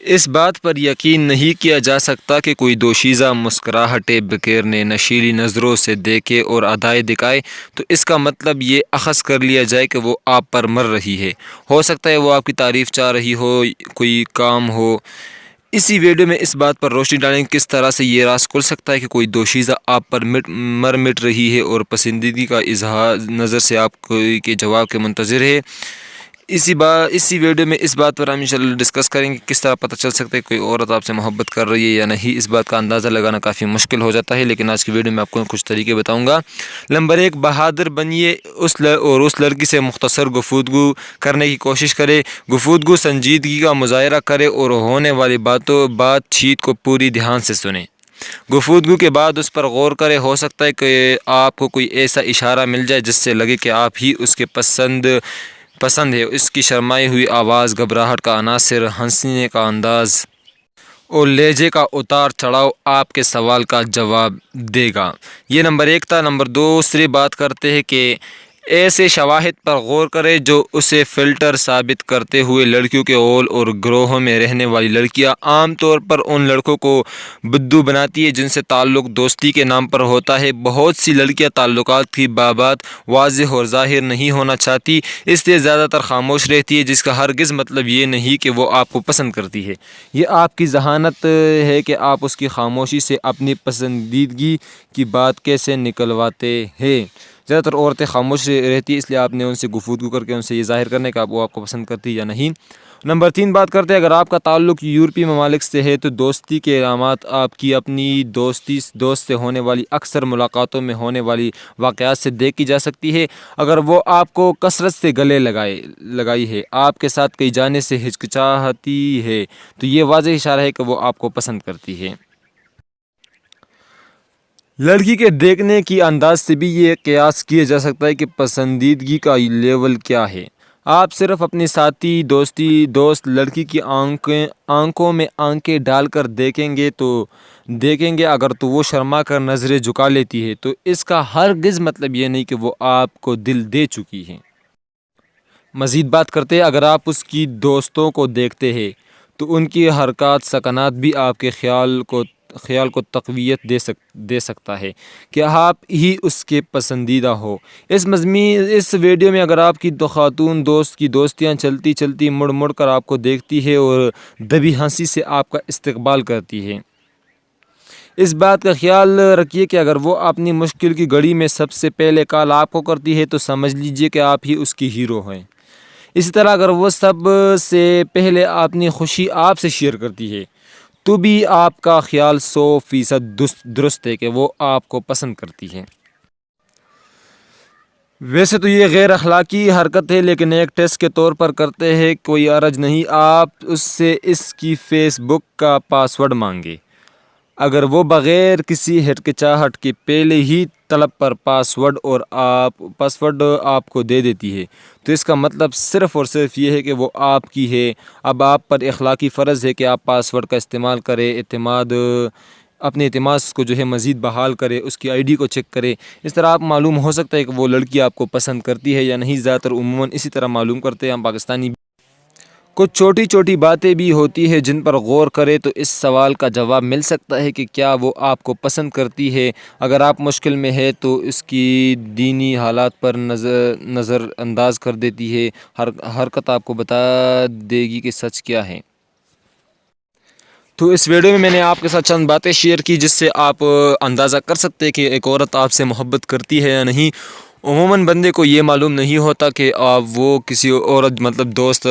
اس بات پر یقین نہیں کیا جا سکتا کہ کوئی دوشیزہ مسکراہٹیں بکیرنے نشیلی نظروں سے دیکھے اور ادائیں دکھائے تو اس کا مطلب یہ اخذ کر لیا جائے کہ وہ آپ پر مر رہی ہے۔ ہو سکتا ہے وہ آپ کی تعریف چاہ رہی ہو، کوئی کام ہو۔ اسی ویڈیو میں اس بات پر روشنی ڈالیں کہ کس طرح سے یہ راز کھل سکتا ہے کہ کوئی دوشیزہ آپ پر مٹ رہی ہے اور پسندیدگی کا اظہار نظر سے آپ کے جواب کے منتظر ہے۔ اسی ویڈیو میں اس بات پر ہم انشاءاللہ ڈسکس کریں گے کس طرح پتہ چل سکتا ہے کہ کوئی عورت آپ سے محبت کر رہی ہے یا نہیں۔ اس بات کا اندازہ لگانا کافی مشکل ہو جاتا ہے، لیکن آج کی ویڈیو میں آپ کو کچھ طریقے بتاؤں گا۔ نمبر 1، بہادر بنیے اور اس لڑکی سے مختصر گفتگو کرنے کی کوشش کرے۔ گفتگو سنجیدگی کا مظاہرہ کرے اور ہونے والی بات چیت کو پوری دھیان سے سنیں۔ گفتگو کے بعد اس پر غور کرے، ہو سکتا ہے کہ آپ کو کوئی ایسا اشارہ مل جائے جس سے لگے کہ آپ ہی اس کے پسند ہے۔ اس کی شرمائی ہوئی آواز، گھبراہٹ کا عناصر، ہنسنے کا انداز اور لہجے کا اتار چڑھاؤ آپ کے سوال کا جواب دے گا۔ یہ نمبر 1 تھا۔ نمبر 2، دوسری بات کرتے ہیں کہ ایسے شواہد پر غور کرے جو اسے فلٹر ثابت کرتے ہوئے لڑکیوں کے اول اور گروہوں میں رہنے والی لڑکیاں عام طور پر ان لڑکوں کو بدو بناتی ہے جن سے تعلق دوستی کے نام پر ہوتا ہے۔ بہت سی لڑکیاں تعلقات کی بابت واضح اور ظاہر نہیں ہونا چاہتی، اس لیے زیادہ تر خاموش رہتی ہے، جس کا ہرگز مطلب یہ نہیں کہ وہ آپ کو پسند کرتی ہے۔ یہ آپ کی ذہانت ہے کہ آپ اس کی خاموشی سے اپنی پسندیدگی کی بات کیسے نکلواتے ہیں۔ زیادہ تر عورتیں خاموش رہتی ہے، اس لیے آپ نے ان سے گفتگو کر کے ان سے یہ ظاہر کرنے کا وہ آپ کو پسند کرتی ہے یا نہیں۔ نمبر 3 بات کرتے ہیں، اگر آپ کا تعلق یورپی ممالک سے ہے تو دوستی کے علامات آپ کی اپنی دوست سے ہونے والی اکثر ملاقاتوں میں ہونے والی واقعات سے دیکھی جا سکتی ہے۔ اگر وہ آپ کو کثرت سے گلے لگائی ہے، آپ کے ساتھ کہیں جانے سے ہچکچاتی ہے، تو یہ واضح اشارہ ہے کہ وہ آپ کو پسند کرتی ہے۔ لڑکی کے دیکھنے کی انداز سے بھی یہ قیاس کیا جا سکتا ہے کہ پسندیدگی کا لیول کیا ہے۔ آپ صرف اپنی ساتھی دوست لڑکی کی آنکھوں میں آنکھیں ڈال کر دیکھیں گے، اگر تو وہ شرما کر نظریں جھکا لیتی ہے تو اس کا ہرگز مطلب یہ نہیں کہ وہ آپ کو دل دے چکی ہے۔ مزید بات کرتے ہیں، اگر آپ اس کی دوستوں کو دیکھتے ہیں تو ان کی حرکات سکنات بھی آپ کے خیال کو تقویت دے سکتا ہے کہ آپ ہی اس کے پسندیدہ ہو۔ اس ویڈیو میں اگر آپ کی خاتون دوست کی دوستیاں چلتی مڑ کر آپ کو دیکھتی ہے اور دبی ہنسی سے آپ کا استقبال کرتی ہے، اس بات کا خیال رکھیے کہ اگر وہ اپنی مشکل کی گھڑی میں سب سے پہلے کال آپ کو کرتی ہے تو سمجھ لیجئے کہ آپ ہی اس کی ہیرو ہیں۔ اسی طرح اگر وہ سب سے پہلے اپنی خوشی آپ سے شیئر کرتی ہے تو بھی آپ کا خیال 100% درست ہے کہ وہ آپ کو پسند کرتی ہے۔ ویسے تو یہ غیر اخلاقی حرکت ہے، لیکن ایک ٹیسٹ کے طور پر کرتے ہیں، کوئی حرج نہیں۔ آپ اس سے اس کی فیس بک کا پاسورڈ مانگے۔ اگر وہ بغیر کسی ہچکچاہٹ کے پہلے ہی طلب پر پاسورڈ آپ کو دے دیتی ہے تو اس کا مطلب صرف اور صرف یہ ہے کہ وہ آپ کی ہے۔ اب آپ پر اخلاقی فرض ہے کہ آپ پاسورڈ کا استعمال کریں، اپنے اعتماد کو مزید بحال کرے، اس کی ID کو چیک کرے۔ اس طرح آپ معلوم ہو سکتا ہے کہ وہ لڑکی آپ کو پسند کرتی ہے یا نہیں۔ زیادہ تر عموماً اسی طرح معلوم کرتے ہیں ہم پاکستانی۔ کچھ چھوٹی باتیں بھی ہوتی ہیں جن پر غور کرے تو اس سوال کا جواب مل سکتا ہے کہ کیا وہ آپ کو پسند کرتی ہے۔ اگر آپ مشکل میں ہے تو اس کی دینی حالات پر نظر انداز کر دیتی ہے، حرکت آپ کو بتا دے گی کہ سچ کیا ہے۔ تو اس ویڈیو میں نے آپ کے ساتھ چند باتیں شیئر کی جس سے آپ اندازہ کر سکتے ہیں کہ ایک عورت آپ سے محبت کرتی ہے یا نہیں۔ عموماً بندے کو یہ معلوم نہیں ہوتا کہ وہ کسی عورت دوست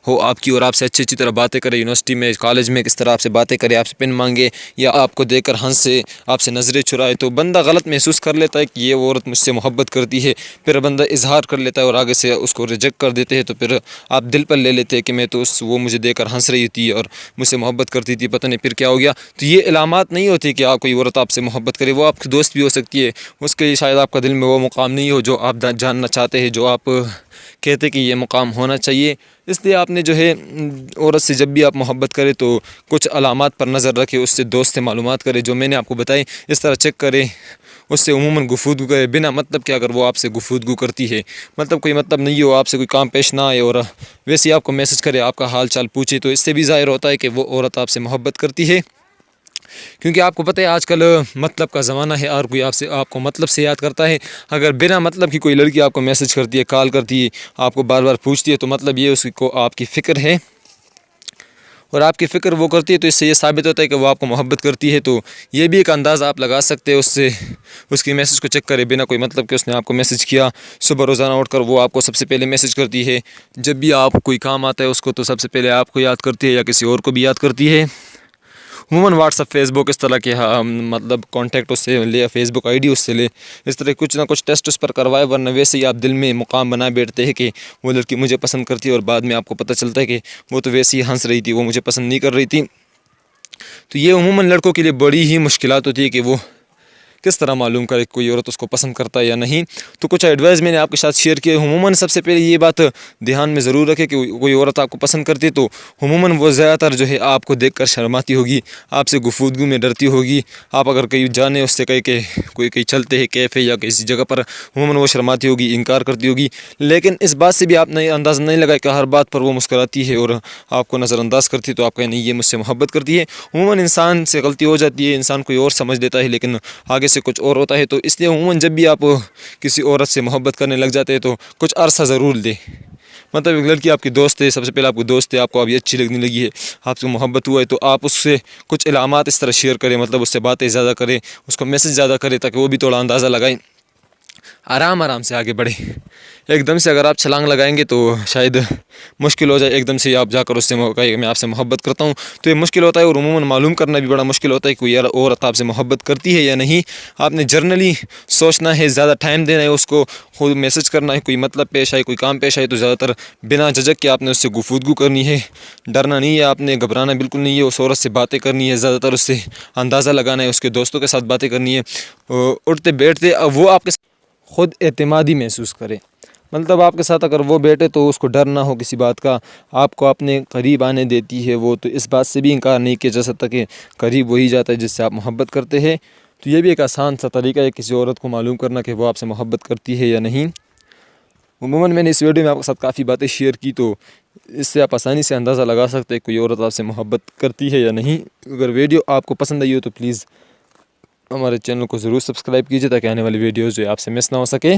ہو آپ کی اور آپ سے اچھی طرح باتیں کرے، یونیورسٹی میں کالج میں کس طرح آپ سے باتیں کرے، آپ سے پن مانگے یا آپ کو دیکھ کر ہنسے، آپ سے نظریں چرائے، تو بندہ غلط محسوس کر لیتا ہے کہ یہ عورت مجھ سے محبت کرتی ہے۔ پھر بندہ اظہار کر لیتا ہے اور آگے سے اس کو ریجیکٹ کر دیتے ہیں، تو پھر آپ دل پر لے لیتے ہیں کہ وہ مجھے دیکھ کر ہنس رہی تھی اور مجھ سے محبت کرتی تھی، پتہ نہیں پھر کیا ہو گیا۔ تو یہ علامات نہیں ہوتی کہ کوئی عورت آپ سے محبت کرے، وہ آپ کی دوست بھی ہو سکتی ہے، اس کے شاید آپ کا دل میں وہ مقام نہیں ہو جو آپ جاننا چاہتے ہیں، جو آپ کہتے کہ یہ مقام ہونا چاہیے. اس لیے آپ نے جو ہے عورت سے جب بھی آپ محبت کرے تو کچھ علامات پر نظر رکھے، اس سے دوست سے معلومات کرے جو میں نے آپ کو بتائی، اس طرح چیک کرے، اس سے عموماً گفتگو کرے بنا مطلب کہ اگر وہ آپ سے گفتگو کرتی ہے، مطلب کوئی مطلب نہیں ہو، آپ سے کوئی کام پیش نہ آئے اور ویسے ہی آپ کو میسج کرے، آپ کا حال چال پوچھے، تو اس سے بھی ظاہر ہوتا ہے کہ وہ عورت آپ سے محبت کرتی ہے. کیونکہ آپ کو پتہ ہے آج کل مطلب کا زمانہ ہے، اور کوئی آپ کو مطلب سے یاد کرتا ہے. اگر بنا مطلب کی کوئی لڑکی آپ کو میسج کرتی ہے، کال کرتی ہے، آپ کو بار بار پوچھتی ہے، تو مطلب یہ اس کو آپ کی فکر ہے، اور آپ کی فکر وہ کرتی ہے، تو اس سے یہ ثابت ہوتا ہے کہ وہ آپ کو محبت کرتی ہے. تو یہ بھی ایک انداز آپ لگا سکتے ہیں اس سے، اس کی میسج کو چیک کرے بنا کوئی مطلب کہ اس نے آپ کو میسج کیا. صبح روزانہ اٹھ کر وہ آپ کو سب سے پہلے میسج کرتی ہے، جب بھی آپ کوئی کام آتا ہے اس کو تو سب سے پہلے آپ کو یاد کرتی ہے یا کسی اور کو بھی یاد کرتی ہے. عموماً واٹس اپ، فیس بک، اس طرح کے مطلب کانٹیکٹ اس سے لے، فیس بک آئی ڈی اس سے لے، اس طرح کچھ نہ کچھ ٹیسٹ اس پر کروائے، ورنہ ویسے ہی آپ دل میں مقام بنا بیٹھتے ہیں کہ وہ لڑکی مجھے پسند کرتی ہے، اور بعد میں آپ کو پتہ چلتا ہے کہ وہ تو ویسے ہی ہنس رہی تھی، وہ مجھے پسند نہیں کر رہی تھی. تو یہ عموماً لڑکوں کے لیے بڑی ہی مشکلات ہوتی ہے کہ وہ کس طرح معلوم کرے کوئی عورت اس کو پسند کرتا ہے یا نہیں. تو کچھ ایڈوائز میں نے آپ کے ساتھ شیئر کیے. عموماً سب سے پہلے یہ بات دھیان میں ضرور رکھے کہ کوئی عورت آپ کو پسند کرتی ہے تو عموماً وہ زیادہ تر جو ہے آپ کو دیکھ کر شرماتی ہوگی، آپ سے گفتگو میں ڈرتی ہوگی. آپ اگر کہیں جانے اس سے کہیں کہ کوئی کہیں چلتے ہیں کیفے یا کسی جگہ پر، عموماً وہ شرماتی ہوگی، انکار کرتی ہوگی. لیکن اس بات سے بھی آپ نے اندازہ نہیں لگا کہ ہر بات پر وہ مسکراتی ہے اور آپ کو نظر انداز کرتی ہے، تو آپ کہیں نہیں یہ مجھ سے محبت کرتی ہے. عموماً انسان سے غلطی ہو جاتی ہے، انسان کوئی اور سمجھ لیتا ہے لیکن آگے سے کچھ اور ہوتا ہے. تو اس لیے عموماً جب بھی آپ کسی عورت سے محبت کرنے لگ جاتے ہیں تو کچھ عرصہ ضرور دیں. مطلب ایک لڑکی آپ کی دوست ہے، سب سے پہلے آپ کو دوست ہے، آپ کو ابھی اچھی لگنے لگی ہے، آپ سے محبت ہوا ہے، تو آپ اس سے کچھ علامات اس طرح شیئر کریں، مطلب اس سے باتیں زیادہ کریں، اس کو میسج زیادہ کریں تاکہ وہ بھی تھوڑا اندازہ لگائیں، آرام آرام سے آگے بڑھیں. ایک دم سے اگر آپ چھلانگ لگائیں گے تو شاید مشکل ہو جائے. ایک دم سے آپ جا کر اس سے کہیں میں آپ سے محبت کرتا ہوں، تو یہ مشکل ہوتا ہے، اور عموماً معلوم کرنا بھی بڑا مشکل ہوتا ہے کہ کوئی عورت آپ سے محبت کرتی ہے یا نہیں. آپ نے جرنلی سوچنا ہے، زیادہ ٹائم دینا ہے اس کو، خود میسج کرنا ہے. کوئی مطلب پیش آئے، کوئی کام پیش آئے تو زیادہ تر بنا جھجک کے آپ نے اس سے گفتگو کرنی ہے. ڈرنا نہیں ہے، آپ نے گھبرانا بالکل نہیں ہے. اس عورت سے باتیں کرنی ہے، زیادہ تر اس سے اندازہ لگانا ہے، اس کے دوستوں کے ساتھ باتیں کرنی ہے. اٹھتے بیٹھتے وہ آپ کے خود اعتمادی محسوس کرے. مطلب آپ کے ساتھ اگر وہ بیٹھے تو اس کو ڈر نہ ہو کسی بات کا، آپ کو اپنے قریب آنے دیتی ہے وہ، تو اس بات سے بھی انکار نہیں کیا جا سکتا کہ قریب وہی جاتا ہے جس سے آپ محبت کرتے ہیں. تو یہ بھی ایک آسان سا طریقہ ہے کسی عورت کو معلوم کرنا کہ وہ آپ سے محبت کرتی ہے یا نہیں. عموماً میں نے اس ویڈیو میں آپ کے ساتھ کافی باتیں شیئر کی، تو اس سے آپ آسانی سے اندازہ لگا سکتے ہیں کوئی عورت آپ سے محبت کرتی ہے یا نہیں. اگر ویڈیو آپ کو پسند آئی ہو تو پلیز ہمارے چینل کو ضرور سبسکرائب کیجیے تاکہ آنے والی ویڈیوز جو آپ سے مس نہ ہو سکے.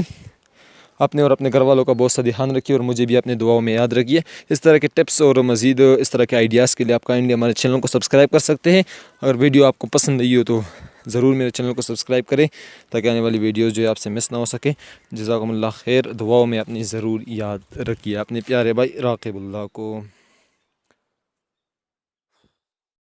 اپنے اور اپنے گھر والوں کا بہت سا دھیان رکھیے، اور مجھے بھی اپنے دعاؤں میں یاد رکھیے. اس طرح کے ٹپس اور مزید اس طرح کے آئیڈیاز کے لیے آپ کائنڈلی ہمارے چینل کو سبسکرائب کر سکتے ہیں. اگر ویڈیو آپ کو پسند آئی ہو تو ضرور میرے چینل کو سبسکرائب کریں تاکہ آنے والی ویڈیوز جو ہے آپ سے مس نہ ہو سکے. جزاکم اللہ خیر. دعاؤں میں اپنی ضرور یاد رکھیے. اپنے پیارے بھائی راقب اللہ کو.